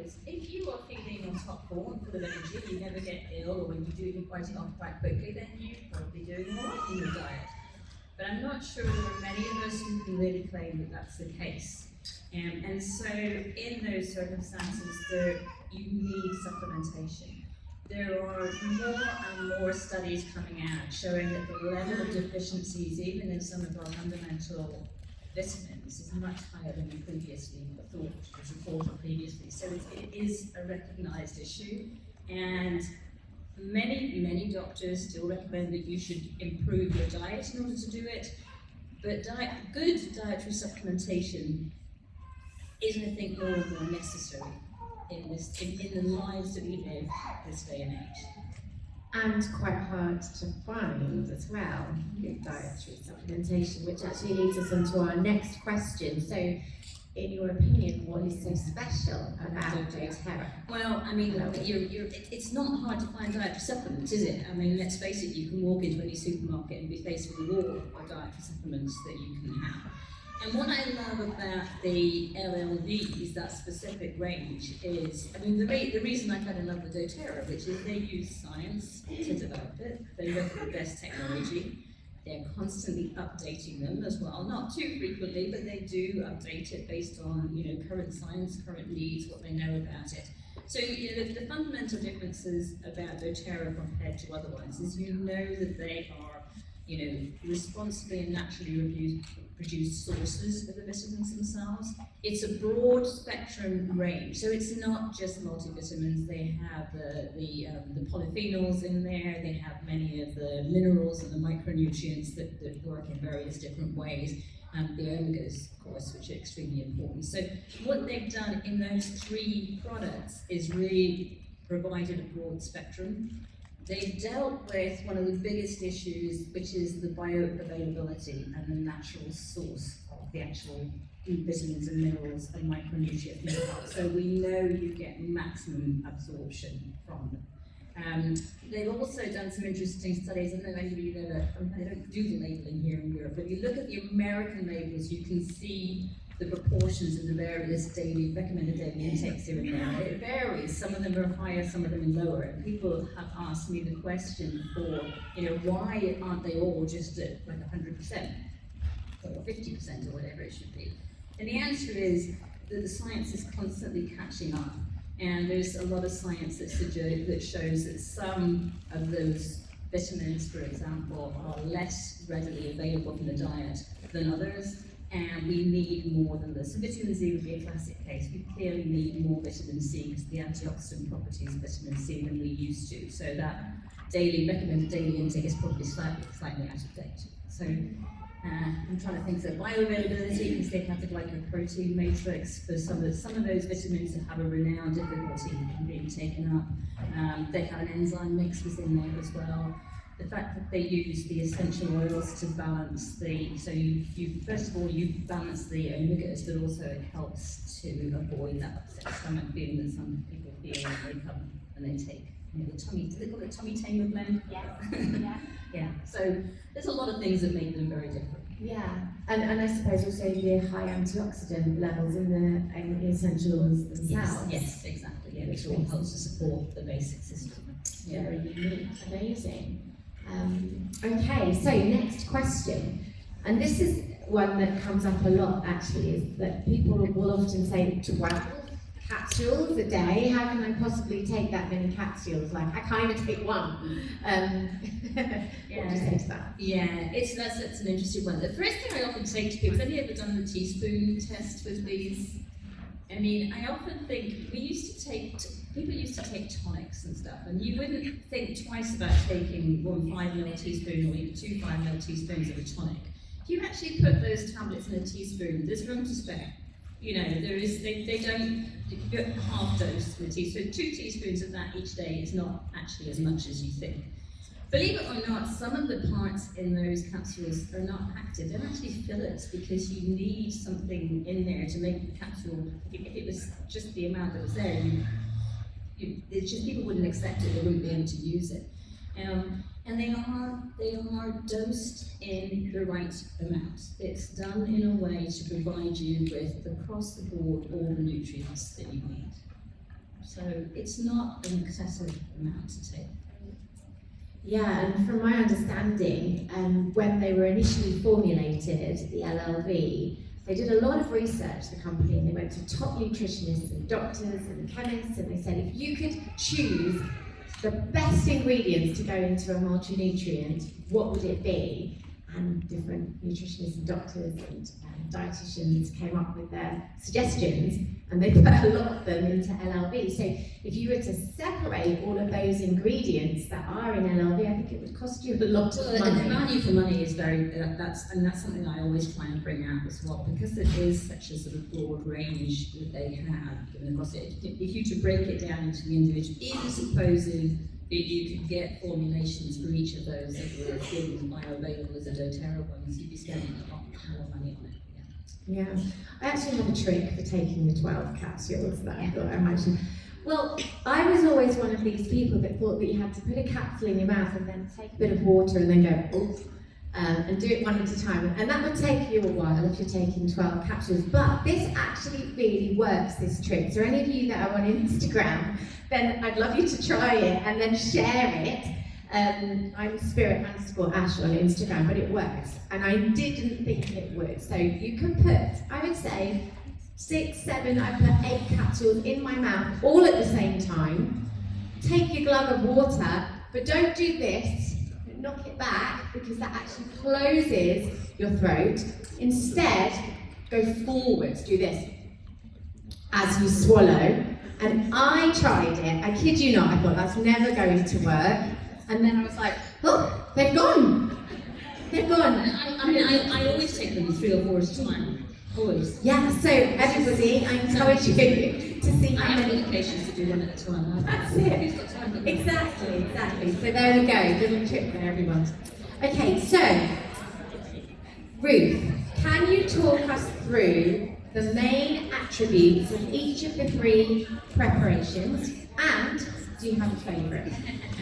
is if you are feeling on top form, full of energy, you never get ill, or when you do, you fight it off quite quickly, then you're probably doing all right in your diet. But I'm not sure there are many of us who can really claim that that's the case. And so in those circumstances, you need supplementation. There are more and more studies coming out showing that the level of deficiencies, even in some of our fundamental vitamins, is much higher than we previously thought, was reported previously. So it is a recognised issue, and many doctors still recommend that you should improve your diet in order to do it. But good dietary supplementation is, I think, more and more necessary in the lives that we live this day and age. And quite hard to find as well, good dietary supplementation, which actually leads us on to our next question. So, in your opinion, what is so special about doTERRA? Well, I mean, it's not hard to find dietary supplements, is it? I mean, let's face it, you can walk into any supermarket and be faced with a wall of dietary supplements that you can have. And what I love about the LLVs, that specific range, is, I mean, the reason I fell in love with doTERRA, which is they use science to develop it, they look at the best technology, they're constantly updating them as well, not too frequently, but they do update it based on, current science, current needs, what they know about it. So, the fundamental differences about doTERRA compared to other ones is that they are, responsibly and naturally produced sources of the vitamins themselves. It's a broad spectrum range, so it's not just multivitamins. They have the polyphenols in there, they have many of the minerals and the micronutrients that work in various different ways, and the omegas, of course, which are extremely important. So what they've done in those 3 products is really provided a broad spectrum. They've dealt with one of the biggest issues, which is the bioavailability and the natural source of the actual vitamins and minerals and micronutrients in your health. So we know you get maximum absorption from them. They've also done some interesting studies. I don't know if any of you ever, they don't do the labelling here in Europe, but if you look at the American labels, you can see the proportions of the various recommended daily intakes here and there. It varies. Some of them are higher, some of them are lower. And people have asked me the question why aren't they all just at like 100% or 50% or whatever it should be? And the answer is that the science is constantly catching up. And there's a lot of science that shows that some of those vitamins, for example, are less readily available from the diet than others. And we need more than this. So vitamin Z would be a classic case. We clearly need more vitamin C because of the antioxidant properties of vitamin C than we used to. So that recommended daily intake is probably slightly out of date. So I'm trying to think. So bioavailability, because they have the glycoprotein matrix for some of those vitamins that have a renowned difficulty in being taken up. They have an enzyme mix within there as well. The fact that they use the essential oils to balance first of all, you balance the omegas, but also it helps to avoid that upset stomach feeling that some people feel when they come and they take the tummy, do they call it tummy tamer blend? Yeah. Yeah, so there's a lot of things that make them very different. Yeah, and I suppose also the high antioxidant levels in the essential oils themselves. Yes, exactly, yeah, which all helps to support the basic system. Yeah. Very unique, amazing. Okay, so next question, and this is one that comes up a lot actually, is that people will often say 12 capsules a day. How can I possibly take that many capsules? Like, I can't even take one. What do you say to that? Yeah, that's an interesting one. The first thing I often say to people, have you ever done the teaspoon test with these? I mean, I often think people used to take tonics and stuff, and you wouldn't think twice about taking 1 5ml teaspoon or even 2 5ml teaspoons of a tonic. If you actually put those tablets in a teaspoon, there's room to spare. They don't, you can get half dose of a teaspoon. 2 teaspoons of that each day is not actually as much as you think. Believe it or not, some of the parts in those capsules are not active. They're actually fillers because you need something in there to make the capsule. If it was just the amount that was there, it's just people wouldn't accept it. They wouldn't be able to use it. And they are dosed in the right amount. It's done in a way to provide you with across the board all the nutrients that you need. So it's not an excessive amount to take. Yeah, and from my understanding, when they were initially formulated, the LLV, they did a lot of research, the company, and they went to top nutritionists and doctors and chemists, and they said, if you could choose the best ingredients to go into a multi-nutrient, what would it be? And different nutritionists and doctors and dietitians came up with their suggestions, and they put a lot of them into LLV. So if you were to separate all of those ingredients that are in LLV, I think it would cost you a lot of money. The value for money is that's something I always try and bring out as well, because it is such a sort of broad range that they have given across it. If you to break it down into the individual, even supposing that you could get formulations for each of those that were as good and bioavailable as the doTERRA ones, you'd be spending a lot more money on it. Yeah, I actually have a trick for taking the 12 capsules that I thought I imagined. Well, I was always one of these people that thought that you had to put a capsule in your mouth and then take a bit of water and then go, oof, and do it one at a time. And that would take you a while if you're taking 12 capsules. But this actually really works, this trick. So any of you that are on Instagram, then I'd love you to try it and then share it. I'm spirit_Ash on Instagram, but it works. And I didn't think it would. So you can put, I would say, 6, 7, I put 8 capsules in my mouth all at the same time. Take your glug of water, but don't do this. Knock it back, because that actually closes your throat. Instead, go forwards, do this as you swallow. And I tried it, I kid you not, I thought that's never going to work. And then I was like, oh, they've gone. They've gone. I always take them 3 or 4 at a time. Always. Yeah, so everybody, I encourage you to see how many. Medications to do one at a time. That's it. Exactly. So there we go, little tip for everyone. Okay, so, Ruth, can you talk us through the main attributes of each of the 3 preparations, and do you have a favourite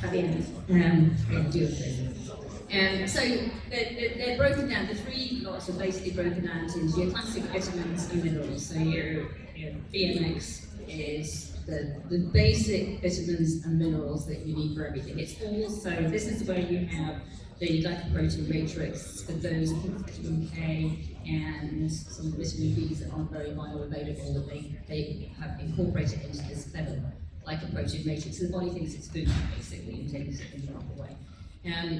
at the end? I do so they're broken down, the 3 lots are basically broken down into your classic vitamins and minerals. So your BMX is the basic vitamins and minerals that you need for everything. It's also, this is where you have the glycoprotein matrix for those with vitamin K and some vitamin Bs that aren't very bioavailable, that they have incorporated into this clever glycoprotein matrix. So the body thinks it's food, basically, and takes it in the proper way.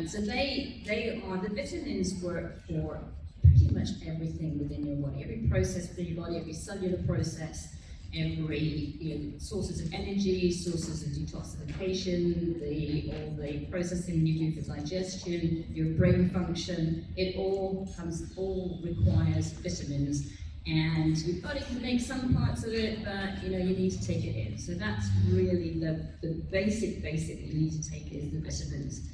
So they are, the vitamins work for pretty much everything within your body, every process within your body, every cellular process, every sources of energy, sources of detoxification, all the processing you do for digestion, your brain function, it all requires vitamins. And your body can make some parts of it, but you need to take it in. So that's really the basic that you need to take is the vitamins.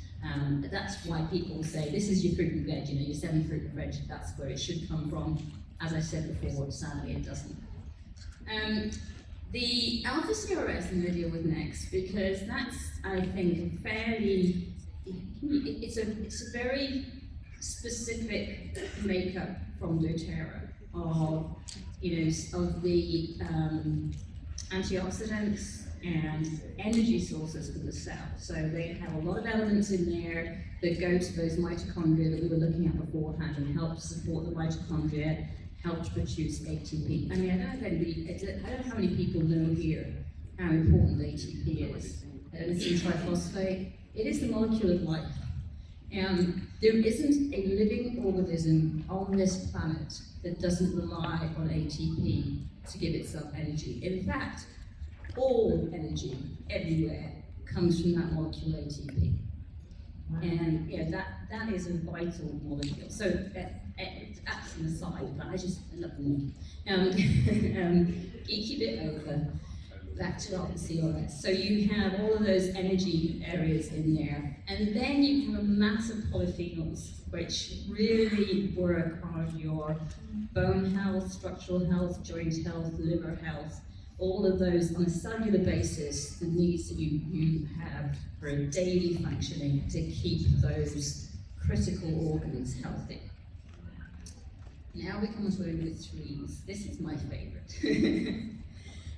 That's why people say this is your fruit and veg, your 7 fruit and veg, that's where it should come from. As I said before, sadly it doesn't. The alpha CRS I'm going to deal with next, because that's, I think, a fairly, it's a very specific makeup from doTERRA of the antioxidants and energy sources for the cell. So they have a lot of elements in there that go to those mitochondria that we were looking at beforehand and help to support the mitochondria, help to produce ATP. I mean, I don't know how many people know here how important ATP is. Adenosine triphosphate, it is the molecule of life. There isn't a living organism on this planet that doesn't rely on ATP to give itself energy. In fact, all energy, everywhere, comes from that molecule ATP. Wow. And that is a vital molecule. So that's an aside, but I just love them. Keep it over. Back to alpha CRS. So you have all of those energy areas in there, and then you have a massive polyphenols, which really work on your bone health, structural health, joint health, liver health, all of those on a cellular basis, the needs that you have for a daily functioning to keep those critical organs healthy. Now we come to omega-3s. This is my favorite.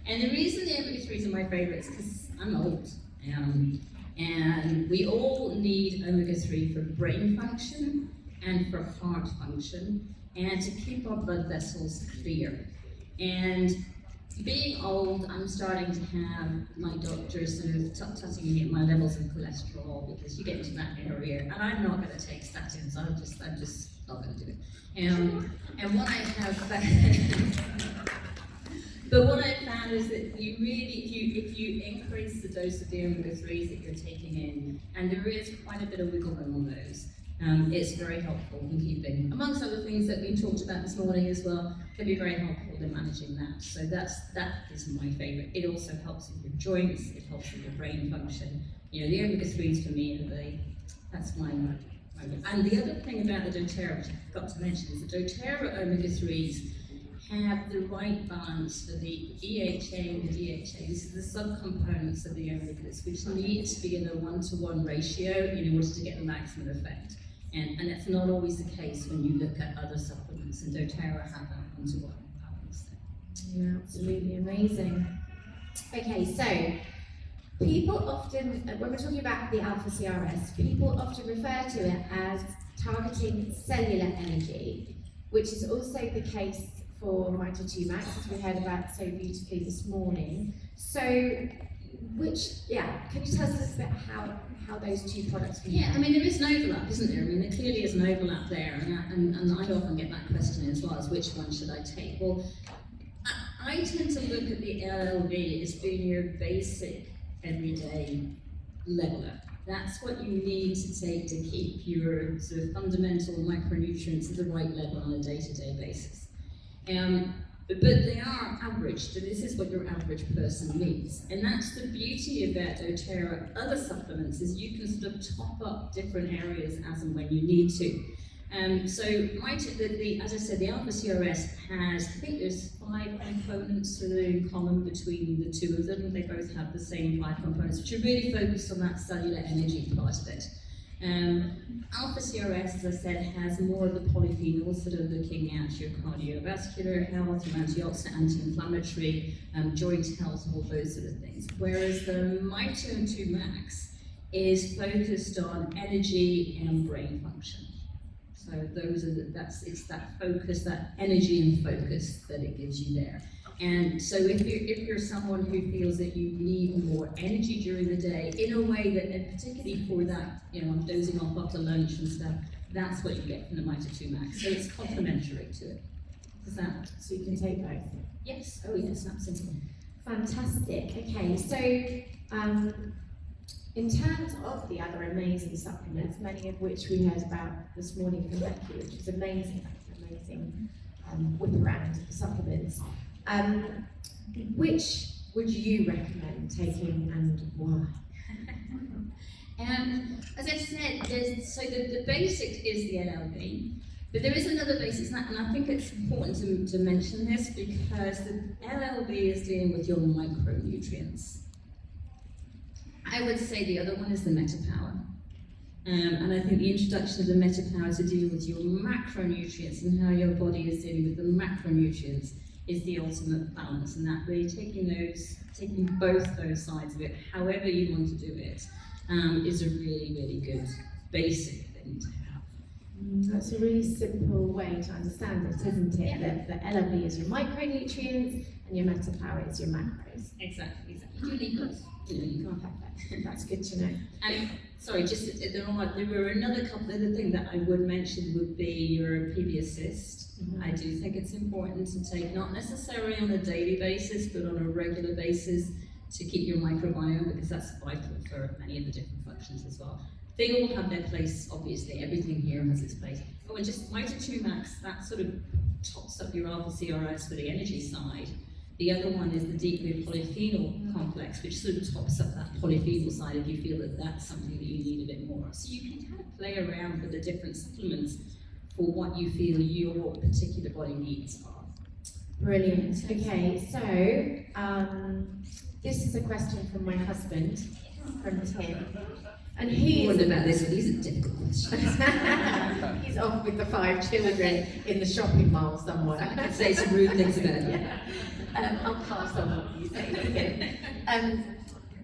And the reason the omega-3s are my favourites is because I'm old. And we all need omega-3 for brain function and for heart function and to keep our blood vessels clear. And being old, I'm starting to have my doctor sort of tutting me at my levels of cholesterol because you get into that area, and I'm not going to take statins. I'm just not going to do it. And what I have found, but what I found is that you really, if you increase the dose of the omega-3s that you're taking in, and there is quite a bit of wiggle room on those, it's very helpful in keeping, amongst other things that we talked about this morning as well, can be very helpful in managing that. So that is my favourite. It also helps with your joints, it helps with your brain function. You know, the omega-3s for me, that's my and the other thing about the doTERRA, which I forgot to mention, is the doTERRA omega-3s have the right balance for the EHA and the DHA. These are the subcomponents of the omegas, which need to be in a 1-to-1 ratio in order to get the maximum effect. And that's not always the case when you look at other supplements, and doTERRA have that 1-to-1 balance there. Yeah, absolutely amazing. Okay, so people often, when we're talking about the alpha CRS, people often refer to it as targeting cellular energy, which is also the case for Mito2 Max, as we heard about so beautifully this morning. So, can you tell us a little bit how those two products work? Yeah, I mean, there is an overlap, isn't there? I mean, there clearly is an overlap there, and I often get that question as well, as which one should I take? Well, I tend to look at the LLV as being your basic, everyday leveler. That's what you need to take to keep your sort of fundamental micronutrients at the right level on a day-to-day basis. But they are average, so this is what your average person needs. And that's the beauty about doTERRA. Other supplements is you can sort of top up different areas as and when you need to. So as I said, the alpha CRS has, I think there's 5 components that are in common between the two of them. They both have the same 5 components, which are really focused on that cellular energy part of it. Alpha CRS, as I said, has more of the polyphenols that are looking at your cardiovascular health, your antioxidant, anti-inflammatory, joint health, all those sort of things. Whereas the Mito2 Max is focused on energy and brain function. So those are it's that focus, that energy and focus that it gives you there. And so if you're someone who feels that you need more energy during the day, in a way that, and particularly for that, I'm dozing off after lunch and stuff, that's what you get from the Mito2 Max. So it's complementary to it. Does that? So you can take both? Yes, oh yes, absolutely. Fantastic. Okay, so in terms of the other amazing supplements, many of which we heard about this morning from Becky, which is amazing whip around supplements, which would you recommend taking and why? As I said, the basic is the LLV, but there is another basic, and I think it's important to mention this because the LLV is dealing with your micronutrients. I would say the other one is the MetaPower. And I think the introduction of the MetaPower to deal with your macronutrients and how your body is dealing with the macronutrients is the ultimate balance, and that really taking both those sides of it, however you want to do it, is a really, really good basic thing to have. That's a really simple way to understand it, isn't it? Yeah. The LLV is your micronutrients and your MetaPower is your macros. Exactly. You need both. You can't have that. That's good to know. And sorry, there were another couple of other things that I would mention would be your PB Assist. Mm-hmm. I do think it's important to take, not necessarily on a daily basis, but on a regular basis to keep your microbiome, because that's vital for many of the different functions as well. They all have their place, obviously, everything here has its place. Oh, and just Mito2 Max, that sort of tops up your alpha CRS for the energy side. The other one is the deep polyphenol complex, which sort of tops up that polyphenol side if you feel that that's something that you need a bit more of. So you can kind of play around with the different supplements for what you feel your particular body needs are. Brilliant. Okay, so this is a question from my husband, from Tim. And he wondered about this, but these are difficult questions. He's off with the 5 children in the shopping mall somewhere. I could say some rude things about it. Yeah. I'll pass on what you say again.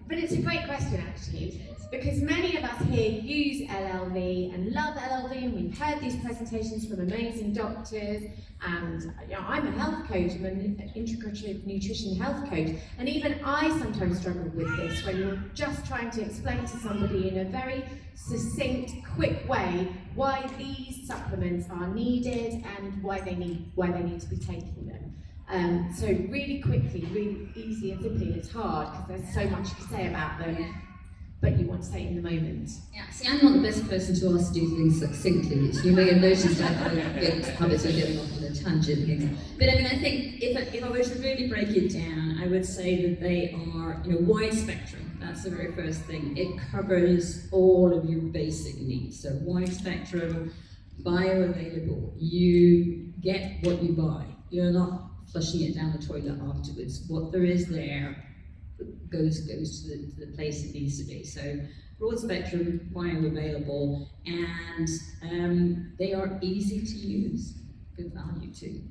But it's a great question actually, because many of us here use LLV and love LLV, and we've heard these presentations from amazing doctors, and I'm a health coach, I'm an integrative nutrition health coach, and even I sometimes struggle with this when you're just trying to explain to somebody in a very succinct, quick way why these supplements are needed and why they need to be taking them. So really quickly, really easy and simply, it's hard because there's so much to say about them, but you want to say it in the moment. Yeah, see, I'm not the best person to ask to do things succinctly. You may have noticed I have a habit of getting off on a tangent. But I mean, I think if I were to really break it down, I would say that they are, wide spectrum. That's the very first thing. It covers all of your basic needs. So wide spectrum, bioavailable. You get what you buy. You're not flushing it down the toilet afterwards. What there is there goes to the place it needs to be. So broad spectrum, bioavailable, and they are easy to use. Good value too.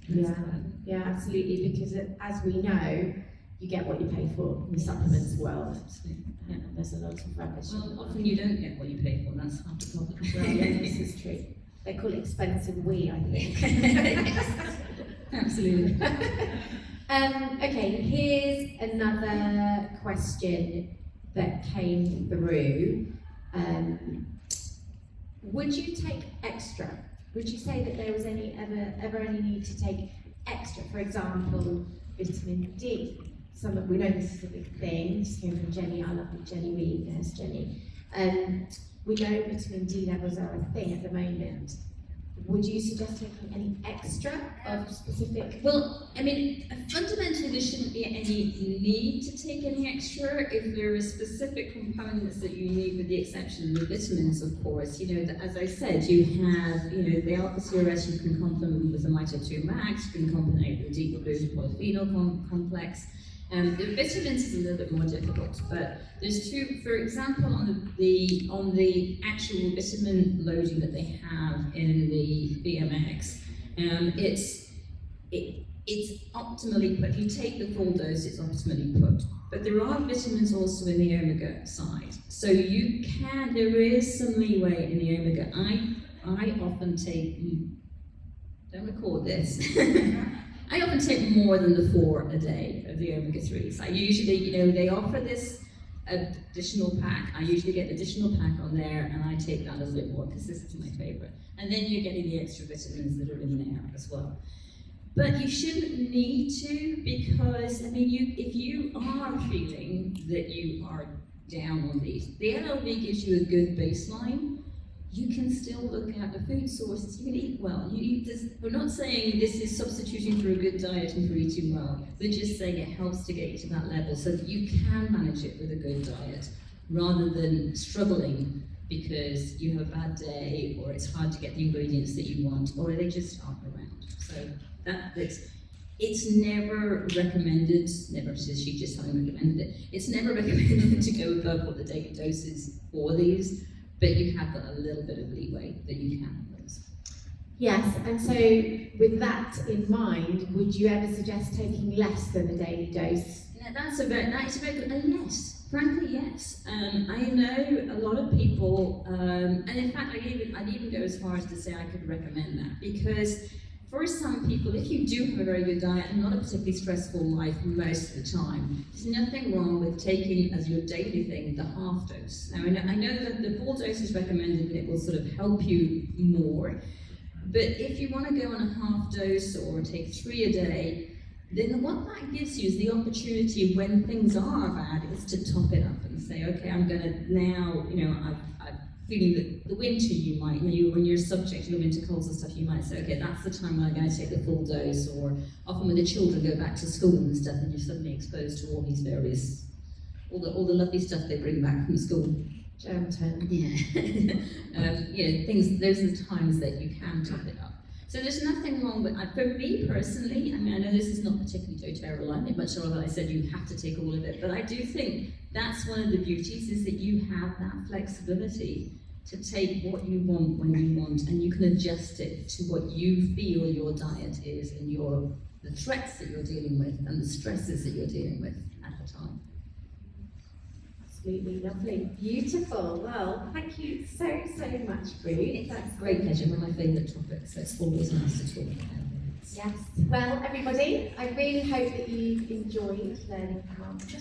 Yeah, absolutely. Because as we know, you get what you pay for in the supplements world. Yeah. There's a lot of rubbish. Well, often you don't get what you pay for. That's half the problem. Well, yeah, this is true. They call it expensive we, I think. Absolutely. Okay, here's another question that came through. Would you take extra? Would you say that there was ever any need to take extra? For example, vitamin D. We know this is a big thing. This came from Jenny, our lovely Jenny Reed. There's Jenny. We know vitamin D levels are a thing at the moment. Would you suggest taking any extra of specific? Well, I mean, fundamentally there shouldn't be any need to take any extra if there are specific components that you need, with the exception of the vitamins, of course. That, as I said, you have, the alpha-CRS you can complement with the Mito2 Max, you can complement with the deep blue polyphenol complex. The vitamins is a little bit more difficult, but there's two, for example, on the actual vitamin loading that they have in the BMX, it's optimally put. If you take the full dose, it's optimally put. But there are vitamins also in the omega side, so there is some leeway in the omega. I often take, don't record this. I often take more than the 4 a day of the omega-3s. I usually, they offer this additional pack. I usually get an additional pack on there, and I take that a little bit more because this is my favorite. And then you're getting the extra vitamins that are in there as well. But you shouldn't need to, because, I mean, if you are feeling that you are down on these, the LLV gives you a good baseline. You can still look at the food sources. You can eat well. We're not saying this is substituting for a good diet and for eating well. We're just saying it helps to get you to that level so that you can manage it with a good diet, rather than struggling because you have a bad day, or it's hard to get the ingredients that you want, or they just aren't around. So it's never recommended. Never, she just hasn't recommended it. It's never recommended to go above what the daily dose is for these. But you have got a little bit of leeway that you can lose. Yes, and so with that in mind, would you ever suggest taking less than the daily dose? Now that is very good. Yes, frankly, yes. I know a lot of people, and in fact, I'd even go as far as to say I could recommend that, because for some people, if you do have a very good diet and not a particularly stressful life most of the time, there's nothing wrong with taking as your daily thing the half dose. Now, I know that the full dose is recommended and it will sort of help you more, but if you want to go on a half dose or take 3 a day, then what that gives you is the opportunity when things are bad is to top it up and say, okay, I'm going to now, I'm feeling that the winter you might, when you're subject to the winter colds and stuff, you might say, okay, that's the time when I'm going to take the full dose. Or often when the children go back to school and stuff, and you're suddenly exposed to all these various, all the lovely stuff they bring back from school. Germ term. Yeah. Things. Those are the times that you can top it up. So there's nothing wrong with, for me personally, I mean, I know this is not particularly doTERRA aligned, much rather I said you have to take all of it, but I do think that's one of the beauties, is that you have that flexibility to take what you want when you want, and you can adjust it to what you feel your diet is and the threats that you're dealing with and the stresses that you're dealing with at the time. Absolutely lovely, beautiful. Well, thank you so much, Ruth. That's a great pleasure, one of my favourite topics, so it's always nice to talk about. Yes. Well, everybody, I really hope that you enjoyed learning how to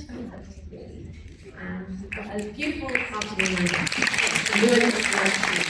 and you've got a beautiful afternoon.